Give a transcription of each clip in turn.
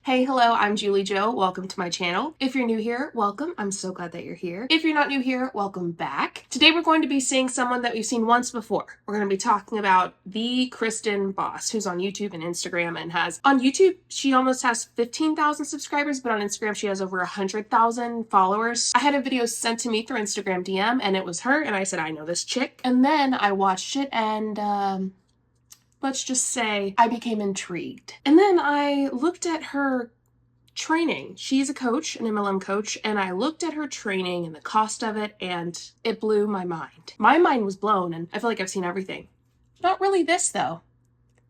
Hey, hello, I'm JulieJo. Welcome to my channel. If you're new here, welcome. I'm so glad that you're here. If you're not new here, welcome back. Today we're going to be seeing someone that we've seen once before. We're going to be talking about the Kristen boss, who's on YouTube and Instagram and on YouTube, she almost has 15,000 subscribers, but on Instagram, she has over 100,000 followers. I had a video sent to me through Instagram DM and it was her, and I said, I know this chick. And then I watched it and, let's just say I became intrigued. And then I looked at her training. She's a coach, an MLM coach, and I looked at her training and the cost of it, and it blew my mind. My mind was blown, and I feel like I've seen everything. Not really this, though.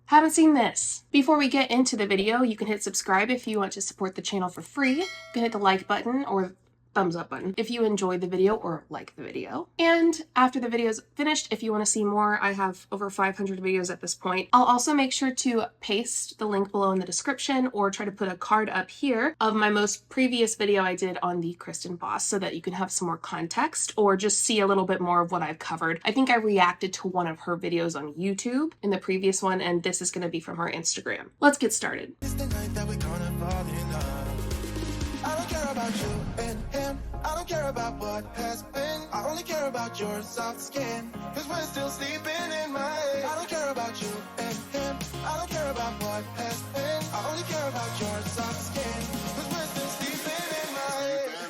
Haven't seen this. Before we get into the video, you can hit subscribe if you want to support the channel for free. You can hit the like button or thumbs up button if you enjoyed the video or like the video. And after the video is finished, if you want to see more, I have over 500 videos at this point. I'll also make sure to paste the link below in the description or try to put a card up here of my most previous video I did on the Kristen boss so that you can have some more context or just see a little bit more of what I've covered. I think I reacted to one of her videos on YouTube in the previous one, and this is going to be from her Instagram. Let's get started. It's the night that we're gonna fall in love. I don't care about you and him. I don't care about what has been. I only care about your soft skin. Cause we're still sleeping in my head. I don't care about you and him. I don't care about what has been. I only care about your soft skin. Cause we're still sleeping in my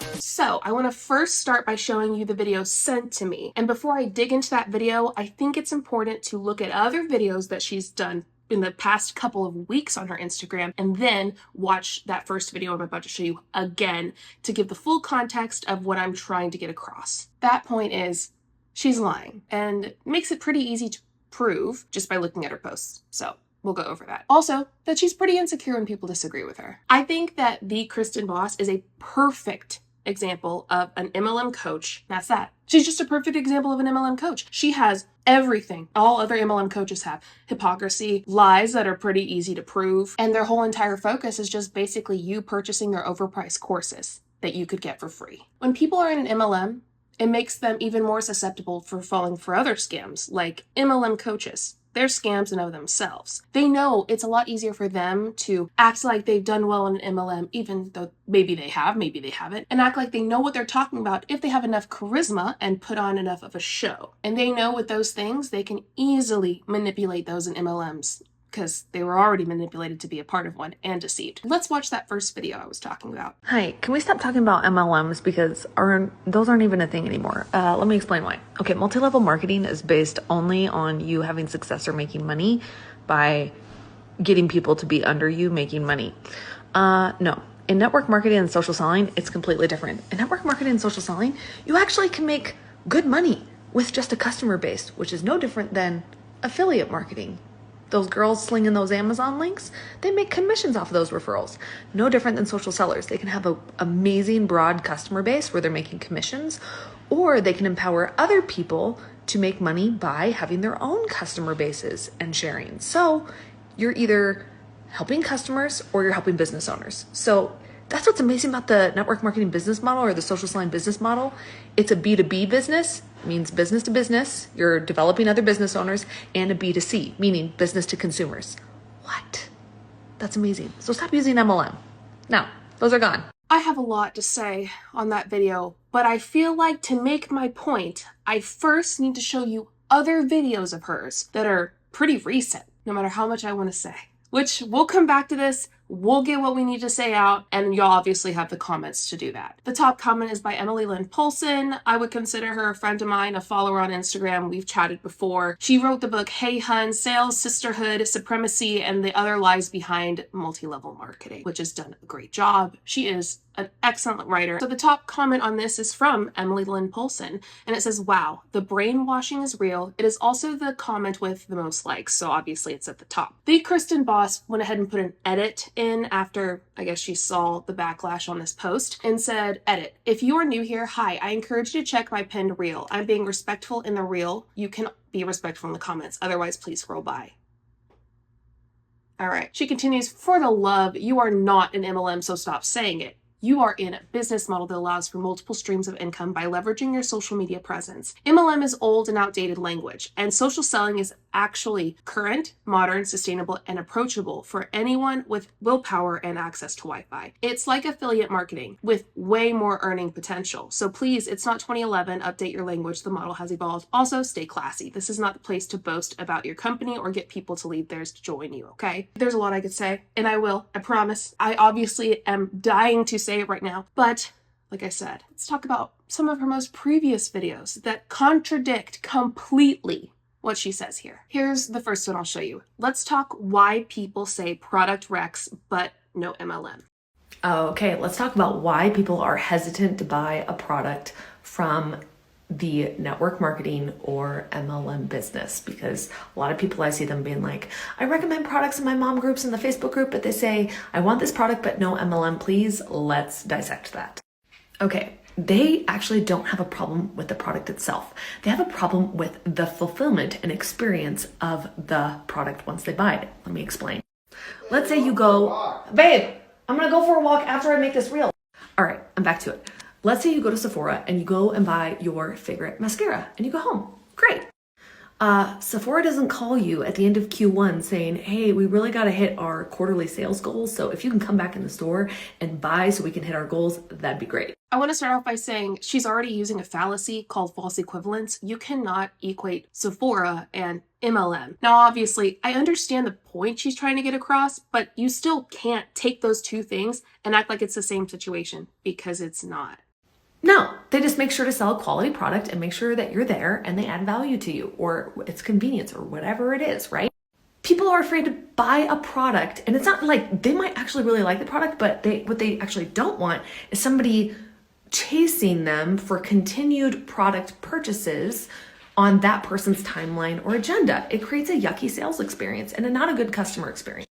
head. So I want to first start by showing you the video sent to me. And before I dig into that video, I think it's important to look at other videos that she's done in the past couple of weeks on her Instagram, and then watch that first video I'm about to show you again to give the full context of what I'm trying to get across. That point is, she's lying, and makes it pretty easy to prove just by looking at her posts. So we'll go over that. Also, that she's pretty insecure when people disagree with her. I think that the Kristen boss is a perfect example of an MLM coach. That's that. She's just a perfect example of an MLM coach. She has everything all other MLM coaches have. Hypocrisy, lies that are pretty easy to prove, and their whole entire focus is just basically you purchasing their overpriced courses that you could get for free. When people are in an MLM, it makes them even more susceptible for falling for other scams like MLM coaches. They're scams in of themselves. They know it's a lot easier for them to act like they've done well in an MLM, even though maybe they have, maybe they haven't, and act like they know what they're talking about if they have enough charisma and put on enough of a show. And they know with those things, they can easily manipulate those in MLMs because they were already manipulated to be a part of one and deceived. Let's watch that first video I was talking about. Hi, can we stop talking about MLMs because those aren't even a thing anymore? Let me explain why. Okay, multi-level marketing is based only on you having success or making money by getting people to be under you making money. No. In network marketing and social selling, it's completely different. In network marketing and social selling, you actually can make good money with just a customer base, which is no different than affiliate marketing. Those girls slinging those Amazon links, they make commissions off of those referrals. No different than social sellers. They can have an amazing broad customer base where they're making commissions, or they can empower other people to make money by having their own customer bases and sharing. So you're either helping customers or you're helping business owners. So that's what's amazing about the network marketing business model or the social selling business model. It's a B2B business, means business to business. You're developing other business owners, and a B2C, meaning business to consumers. What? That's amazing. So stop using MLM. Now, those are gone. I have a lot to say on that video, but I feel like to make my point, I first need to show you other videos of hers that are pretty recent, no matter how much I want to say. Which we'll come back to this, we'll get what we need to say out, and you'll obviously have the comments to do that. The top comment is by Emily Lynn Polson. I would consider her a friend of mine, a follower on Instagram. We've chatted before. She wrote the book Hey Hun, Sales, Sisterhood, Supremacy, and the Other Lies Behind Multi-Level Marketing, which has done a great job. She is an excellent writer. So the top comment on this is from Emily Lynn Polson, and it says, wow, the brainwashing is real. It is also the comment with the most likes, so obviously it's at the top. The Kristen boss went ahead and put an edit in after, I guess she saw the backlash on this post, and said, edit, if you are new here, hi, I encourage you to check my pinned reel. I'm being respectful in the reel. You can be respectful in the comments, otherwise please scroll by. All right, she continues, for the love, you are not an MLM, so stop saying it. You are in a business model that allows for multiple streams of income by leveraging your social media presence. MLM is old and outdated language, and social selling is actually current, modern, sustainable, and approachable for anyone with willpower and access to Wi-Fi. It's like affiliate marketing with way more earning potential. So please, it's not 2011, update your language, the model has evolved. Also, stay classy. This is not the place to boast about your company or get people to leave theirs to join you, okay? There's a lot I could say, and I will, I promise. I obviously am dying to say it right now, but like I said, let's talk about some of her most previous videos that contradict completely what she says here. Here's the first one I'll show you. Let's talk why people say product Rex, but no MLM. Okay, let's talk about why people are hesitant to buy a product from the network marketing or MLM business, because a lot of people, I see them being like, I recommend products in my mom groups in the Facebook group, but they say, I want this product, but no MLM, please. Let's dissect that. Okay, they actually don't have a problem with the product itself. They have a problem with the fulfillment and experience of the product once they buy it. Let me explain. Let's say you go, babe, I'm gonna go for a walk after I make this reel. All right, I'm back to it. Let's say you go to Sephora and you go and buy your favorite mascara and you go home. Great. Sephora doesn't call you at the end of Q1 saying, hey, we really got to hit our quarterly sales goals. So if you can come back in the store and buy so we can hit our goals, that'd be great. I want to start off by saying she's already using a fallacy called false equivalence. You cannot equate Sephora and MLM. Now, obviously, I understand the point she's trying to get across, but you still can't take those two things and act like it's the same situation, because it's not. No, they just make sure to sell a quality product and make sure that you're there and they add value to you, or it's convenience or whatever it is, right? People are afraid to buy a product, and it's not like they might actually really like the product, but what they actually don't want is somebody chasing them for continued product purchases on that person's timeline or agenda. It creates a yucky sales experience and not a good customer experience.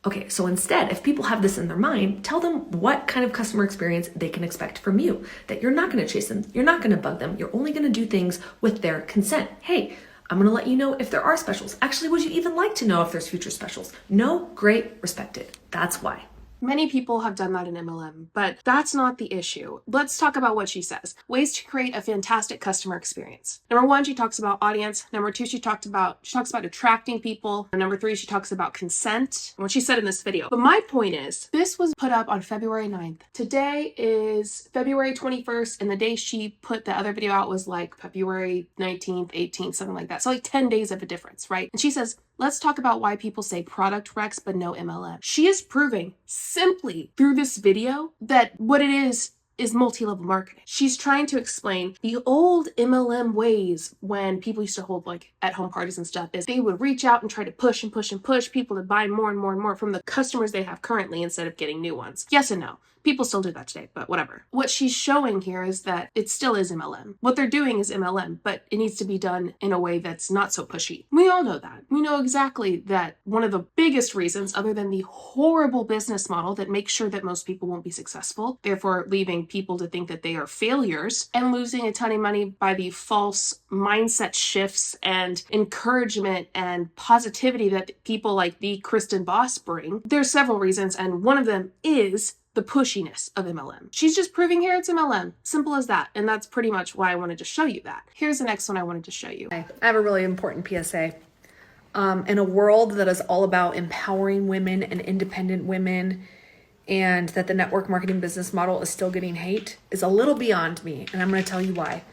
Okay, so instead, if people have this in their mind, tell them what kind of customer experience they can expect from you. That you're not going to chase them, you're not going to bug them, you're only going to do things with their consent. Hey, I'm going to let you know if there are specials. Actually, would you even like to know if there's future specials? No, great, respected. That's why. Many people have done that in MLM, but that's not the issue. Let's talk about what she says. Ways to create a fantastic customer experience. Number one, she talks about audience. Number two, she talks about attracting people. Number three, she talks about consent, what she said in this video. But my point is, this was put up on February 9th. Today is February 21st, and the day she put the other video out was like February 19th, 18th, something like that. So like 10 days of a difference, right? And she says, let's talk about why people say product Rex, but no MLM. She is proving simply through this video that what it is multi-level marketing. She's trying to explain the old MLM ways when people used to hold like at-home parties and stuff, is they would reach out and try to push and push and push people to buy more and more and more from the customers they have currently instead of getting new ones. Yes and no. People still do that today, but whatever. What she's showing here is that it still is MLM. What they're doing is MLM, but it needs to be done in a way that's not so pushy. We all know that. We know exactly that one of the biggest reasons, other than the horrible business model that makes sure that most people won't be successful, therefore leaving people to think that they are failures, and losing a ton of money by the false mindset shifts and encouragement and positivity that people like the Kristen boss bring. There's several reasons, and one of them is the pushiness of MLM. She's just proving here it's MLM. Simple as that. And that's pretty much why I wanted to show you that. Here's the next one I wanted to show you. I have a really important PSA. In a world that is all about empowering women and independent women, and that the network marketing business model is still getting hate, is a little beyond me. And I'm going to tell you why.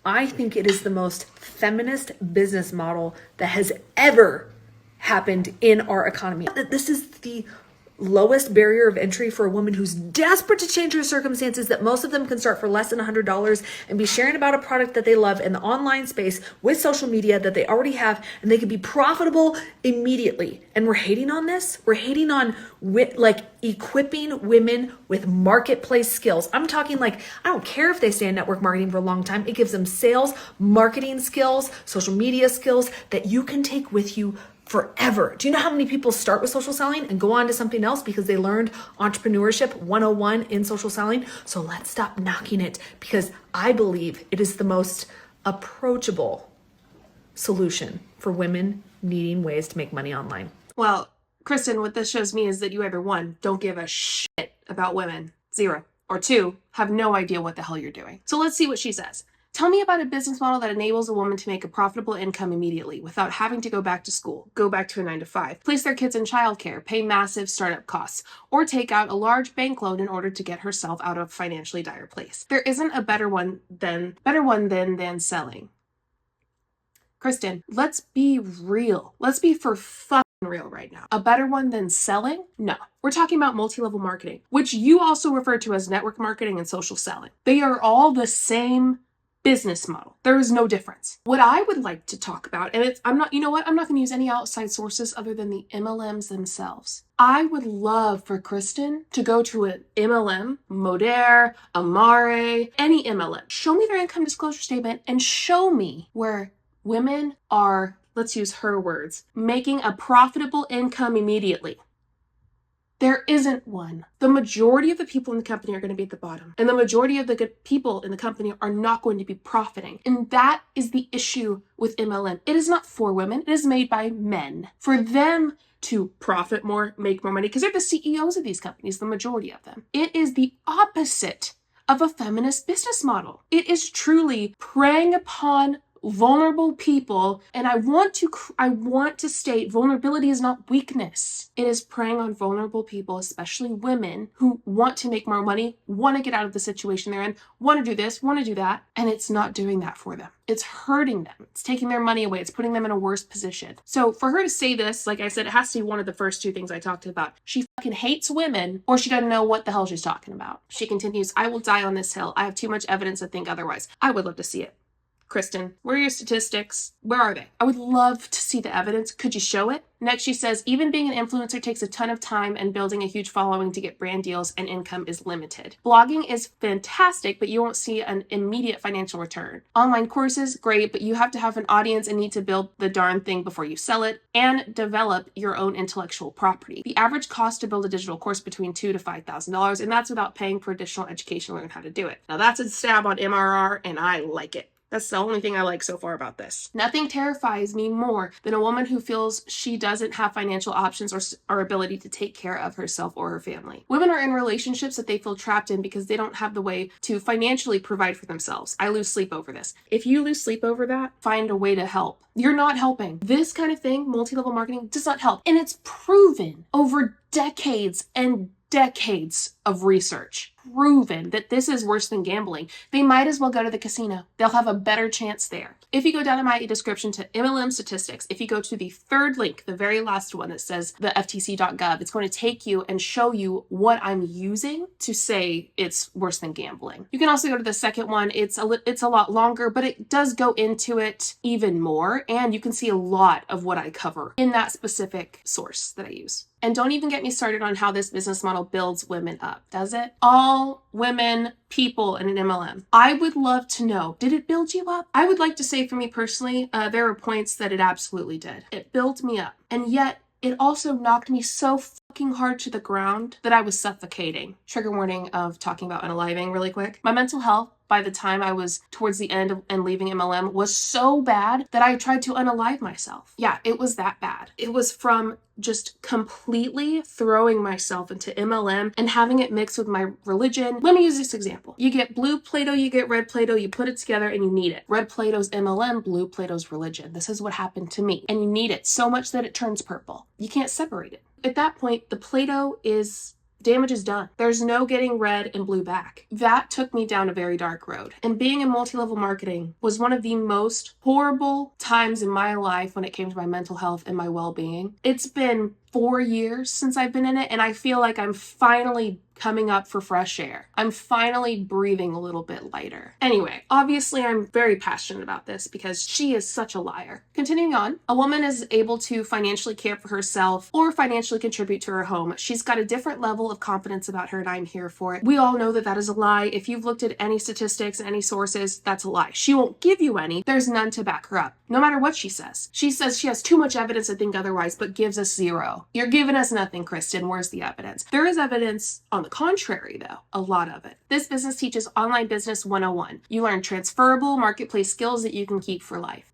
I think it is the most feminist business model that has ever happened in our economy. This is the lowest barrier of entry for a woman who's desperate to change her circumstances, that most of them can start for less than $100 and be sharing about a product that they love in the online space with social media that they already have, and they can be profitable immediately. And we're hating on this. We're hating on like equipping women with marketplace skills. I'm talking like, I don't care if they stay in network marketing for a long time. It gives them sales, marketing skills, social media skills that you can take with you forever. Do you know how many people start with social selling and go on to something else because they learned entrepreneurship 101 in social selling? So let's stop knocking it, because I believe it is the most approachable solution for women needing ways to make money online. Well, Kristen, what this shows me is that you either one, don't give a shit about women, 0, or 2, have no idea what the hell you're doing. So let's see what she says. Tell me about a business model that enables a woman to make a profitable income immediately without having to go back to school, go back to a 9 to 5, place their kids in childcare, pay massive startup costs, or take out a large bank loan in order to get herself out of a financially dire place. There isn't a better one than selling. Kristen, let's be real. Let's be for fucking real right now. A better one than selling? No. We're talking about multi-level marketing, which you also refer to as network marketing and social selling. They are all the same business model. There is no difference. What I would like to talk about, and I'm not going to use any outside sources other than the MLMs themselves. I would love for Kristen to go to an MLM, Modere, Amare, any MLM. Show me their income disclosure statement and show me where women are, let's use her words, making a profitable income immediately. There isn't one. The majority of the people in the company are going to be at the bottom, and the majority of the good people in the company are not going to be profiting. And that is the issue with MLM. It is not for women. It is made by men for them to profit more, make more money, because they're the CEOs of these companies, the majority of them. It is the opposite of a feminist business model. It is truly preying upon vulnerable people, and I want to state vulnerability is not weakness. It is preying on vulnerable people, especially women who want to make more money, want to get out of the situation they're in, want to do this, want to do that, and it's not doing that for them. It's hurting them. It's taking their money away. It's putting them in a worse position. So for her to say this, like I said, it has to be one of the first two things I talked about. She fucking hates women, or she doesn't know what the hell she's talking about. She continues, I will die on this hill. I have too much evidence to think otherwise. I would love to see it. Kristen, where are your statistics? Where are they? I would love to see the evidence. Could you show it? Next, she says, even being an influencer takes a ton of time, and building a huge following to get brand deals and income is limited. Blogging is fantastic, but you won't see an immediate financial return. Online courses, great, but you have to have an audience and need to build the darn thing before you sell it and develop your own intellectual property. The average cost to build a digital course between $2,000 to $5,000, and that's without paying for additional education to learn how to do it. Now that's a stab on MRR, and I like it. That's the only thing I like so far about this. Nothing terrifies me more than a woman who feels she doesn't have financial options or ability to take care of herself or her family. Women are in relationships that they feel trapped in because they don't have the way to financially provide for themselves. I lose sleep over this. If you lose sleep over that, find a way to help. You're not helping. This kind of thing, multi-level marketing, does not help. And it's proven over decades and decades of research, proven that this is worse than gambling. They might as well go to the casino. They'll have a better chance there. If you go down in my description to MLM statistics, if you go to the third link, the very last one that says the ftc.gov, it's going to take you and show you what I'm using to say it's worse than gambling. You can also go to the second one. It's a lot longer, but it does go into it even more, and you can see a lot of what I cover in that specific source that I use. And don't even get me started on how this business model builds women up, does it? All women people in an MLM. I would love to know, did it build you up? I would like to say for me personally, there are points that it absolutely did. It built me up. And yet, it also knocked me so fucking hard to the ground that I was suffocating. Trigger warning of talking about unaliving really quick. My mental health by the time I was towards the end of, and leaving MLM was so bad that I tried to unalive myself. Yeah, it was that bad. It was from just completely throwing myself into MLM and having it mixed with my religion. Let me use this example. You get blue Play-Doh, you get red Play-Doh, you put it together and you need it. Red Play-Doh's MLM, blue Play-Doh's religion. This is what happened to me. And you need it so much that it turns purple. You can't separate it. At that point, the Play-Doh damage is done. There's no getting red and blue back. That took me down a very dark road. And being in multi-level marketing was one of the most horrible times in my life when it came to my mental health and my well-being. It's been 4 years since I've been in it, and I feel like I'm finally coming up for fresh air. I'm finally breathing a little bit lighter. Anyway, obviously I'm very passionate about this because she is such a liar. Continuing on, a woman is able to financially care for herself or financially contribute to her home. She's got a different level of confidence about her, and I'm here for it. We all know that that is a lie. If you've looked at any statistics and any sources, that's a lie. She won't give you any. There's none to back her up, no matter what she says. She says she has too much evidence to think otherwise, but gives us zero. You're giving us nothing, Kristen. Where's the evidence? There is evidence on the contrary, though. A lot of it. This business teaches online business 101. You learn transferable marketplace skills that you can keep for life.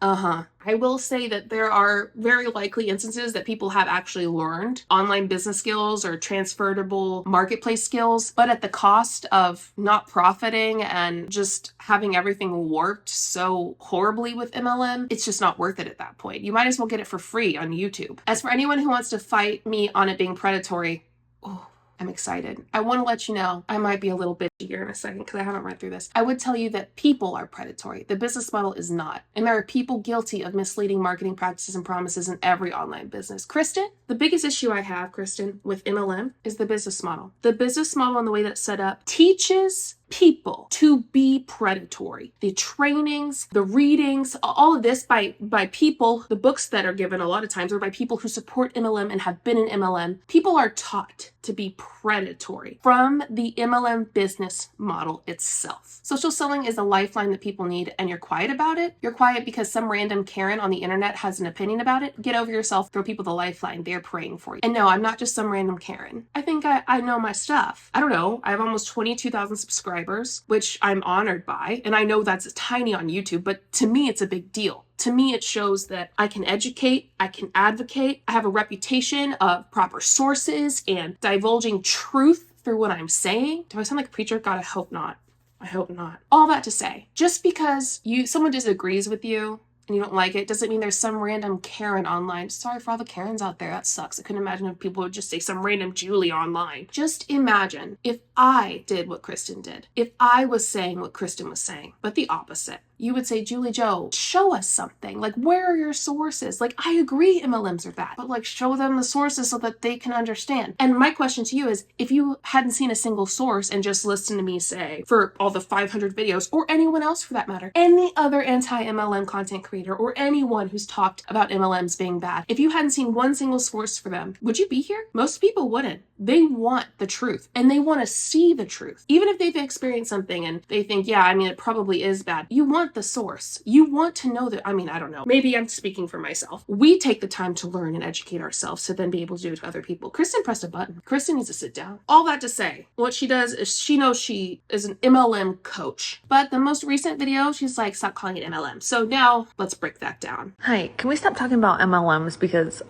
I will say that there are very likely instances that people have actually learned online business skills or transferable marketplace skills, but at the cost of not profiting and just having everything warped so horribly with MLM. It's just not worth it at that point. You might as well get it for free on YouTube. As for anyone who wants to fight me on it being predatory, oh, I'm excited. I want to let you know, I might be a little bitchy here in a second because I haven't read through this. I would tell you that people are predatory. The business model is not. And there are people guilty of misleading marketing practices and promises in every online business. Kristen, the biggest issue I have, Kristen, with MLM is the business model. The business model and the way that it's set up teaches people to be predatory. The trainings, the readings, all of this by people, the books that are given a lot of times are by people who support MLM and have been in MLM. People are taught to be predatory from the MLM business model itself. Social selling is a lifeline that people need, and you're quiet about it. You're quiet because some random Karen on the internet has an opinion about it. Get over yourself. Throw people the lifeline. They're praying for you. And no, I'm not just some random Karen. I think I know my stuff. I don't know. I have almost 22,000 subscribers, which I'm honored by. And I know that's tiny on YouTube, but to me, it's a big deal. To me, it shows that I can educate, I can advocate, I have a reputation of proper sources and divulging truth through what I'm saying. Do I sound like a preacher? God, I hope not. I hope not. All that to say, just because someone disagrees with you and you don't like it doesn't mean there's some random Karen online. Sorry for all the Karens out there. That sucks. I couldn't imagine if people would just say some random Julie online. Just imagine if I did what Kristen did. If I was saying what Kristen was saying, but the opposite. You would say, JulieJo, show us something. Like, where are your sources? Like, I agree MLMs are bad, but like, show them the sources so that they can understand. And my question to you is, if you hadn't seen a single source and just listened to me say, for all the 500 videos, or anyone else for that matter, any other anti-MLM content creator, or anyone who's talked about MLMs being bad, if you hadn't seen one single source for them, would you be here? Most people wouldn't. They want the truth, and they want to see the truth. Even if they've experienced something and they think, yeah, I mean, it probably is bad. You want the source. You want to know that, I mean, I don't know. Maybe I'm speaking for myself. We take the time to learn and educate ourselves to then be able to do it to other people. Kristen pressed a button. Kristen needs to sit down. All that to say, what she does is she knows she is an MLM coach. But the most recent video, she's like, stop calling it MLM. So now let's break that down. Hi, can we stop talking about MLMs because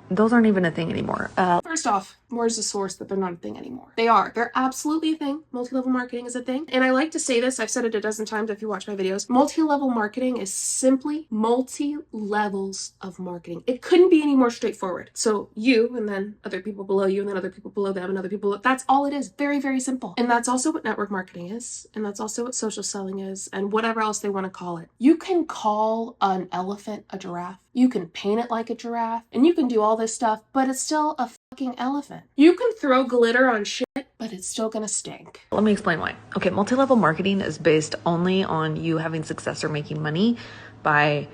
those aren't even a thing anymore? First off, where's the source that they're not a thing anymore? They are. They're absolutely a thing. Multi-level marketing is a thing. And I like to say this, I've said it a dozen times if you watch my videos. Multi-level marketing is simply multi-levels of marketing. It couldn't be any more straightforward. So you, and then other people below you, and then other people below them, and other people, that's all it is. Very, very simple. And that's also what network marketing is. And that's also what social selling is, and whatever else they want to call it. You can call an elephant a giraffe. You can paint it like a giraffe, and you can do all this stuff, but it's still a fucking elephant. You can throw glitter on shit, but it's still gonna stink. Let me explain why. Okay, multi-level marketing is based only on you having success or making money by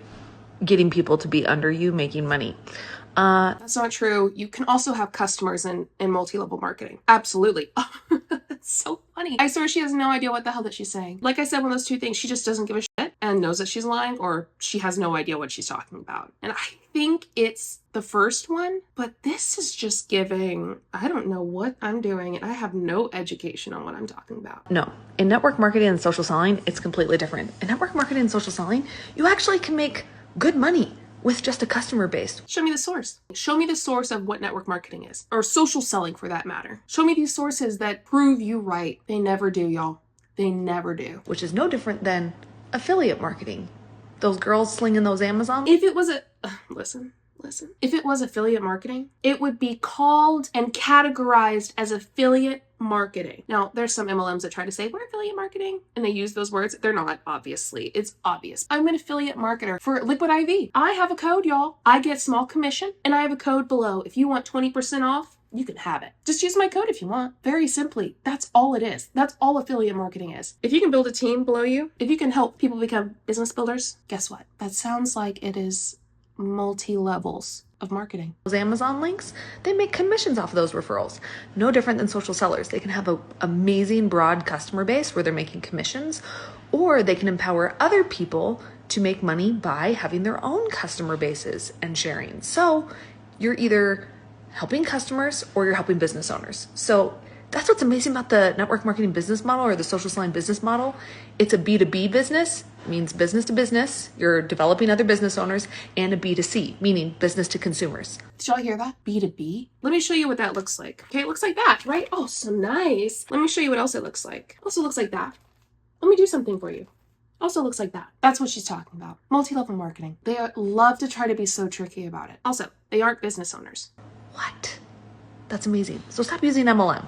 getting people to be under you making money. That's not true. You can also have customers in multi-level marketing. Absolutely. That's so funny. I swear she has no idea what the hell that she's saying. Like I said, one of those two things, she just doesn't give a shit and knows that she's lying, or she has no idea what she's talking about. And I think it's the first one, but this is just giving, I don't know what I'm doing, and I have no education on what I'm talking about. No, in network marketing and social selling, it's completely different. In network marketing and social selling, you actually can make good money with just a customer base. Show me the source. Show me the source of what network marketing is, or social selling for that matter. Show me these sources that prove you right. They never do, y'all. They never do. Which is no different than affiliate marketing. Those girls slinging those Amazon. If it was listen. If it was affiliate marketing, it would be called and categorized as affiliate marketing. Now, there's some MLMs that try to say we're affiliate marketing and they use those words. They're not, obviously. It's obvious. I'm an affiliate marketer for Liquid IV. I have a code, y'all. I get small commission, and I have a code below. If you want 20% off, you can have it. Just use my code if you want. Very simply, that's all it is. That's all affiliate marketing is. If you can build a team below you, if you can help people become business builders, guess what? That sounds like it is multi-levels of marketing. Those Amazon links, they make commissions off of those referrals. No different than social sellers. They can have an amazing broad customer base where they're making commissions, or they can empower other people to make money by having their own customer bases and sharing. So you're either helping customers or you're helping business owners. So That's what's amazing about the network marketing business model or the social selling business model. It's a B2B business, means business to business. You're developing other business owners, and a B2C, meaning business to consumers. Did y'all hear that? B2B? Let me show you what that looks like. Okay, it looks like that, right? Oh, so nice. Let me show you what else it looks like. Also looks like that. Let me do something for you. Also looks like that. That's what she's talking about. Multi-level marketing. They love to try to be so tricky about it. Also, they aren't business owners. What? That's amazing. So stop using MLM.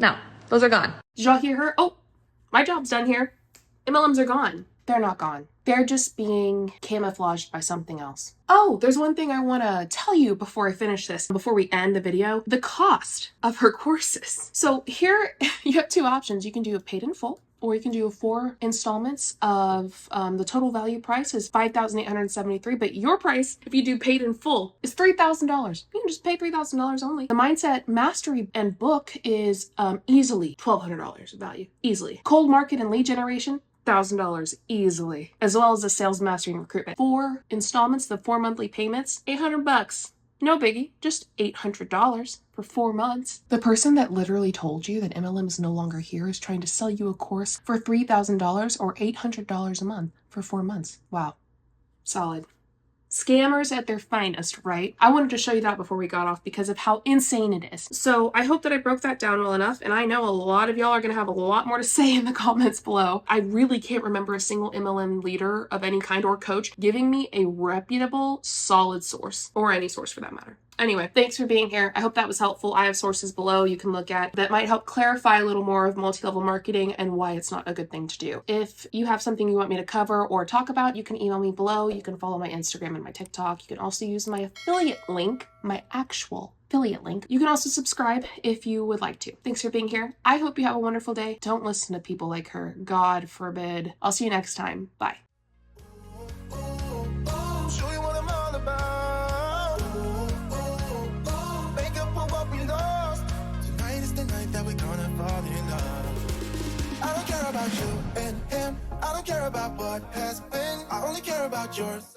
No, those are gone. Did y'all hear her? Oh, my job's done here. MLMs are gone. They're not gone. They're just being camouflaged by something else. Oh, there's one thing I want to tell you before I finish this, before we end the video, the cost of her courses. So here you have two options. You can do a paid in full, or you can do 4 installments of the total value price is $5,873, but your price, if you do paid in full, is $3,000. You can just pay $3,000 only. The Mindset Mastery and book is easily $1,200 value, easily. Cold market and lead generation, $1,000 easily, as well as the sales mastery and recruitment. 4 installments, the 4 monthly payments, $800. No biggie, just $800 for 4 months. The person that literally told you that MLM is no longer here is trying to sell you a course for $3,000 or $800 a month for 4 months. Wow. Solid. Scammers at their finest, right? I wanted to show you that before we got off because of how insane it is. So I hope that I broke that down well enough, and I know a lot of y'all are going to have a lot more to say in the comments below. I really can't remember a single MLM leader of any kind or coach giving me a reputable, solid source, or any source for that matter. Anyway, thanks for being here. I hope that was helpful. I have sources below you can look at that might help clarify a little more of multi-level marketing and why it's not a good thing to do. If you have something you want me to cover or talk about, you can email me below. You can follow my Instagram and my TikTok. You can also use my affiliate link, my actual affiliate link. You can also subscribe if you would like to. Thanks for being here. I hope you have a wonderful day. Don't listen to people like her. God forbid. I'll see you next time. Bye. Show you what I'm all about. Make up for what we lost. Tonight is the night that we're gonna fall in love. I don't care about you and him. I don't care about what has been. I only care about yours.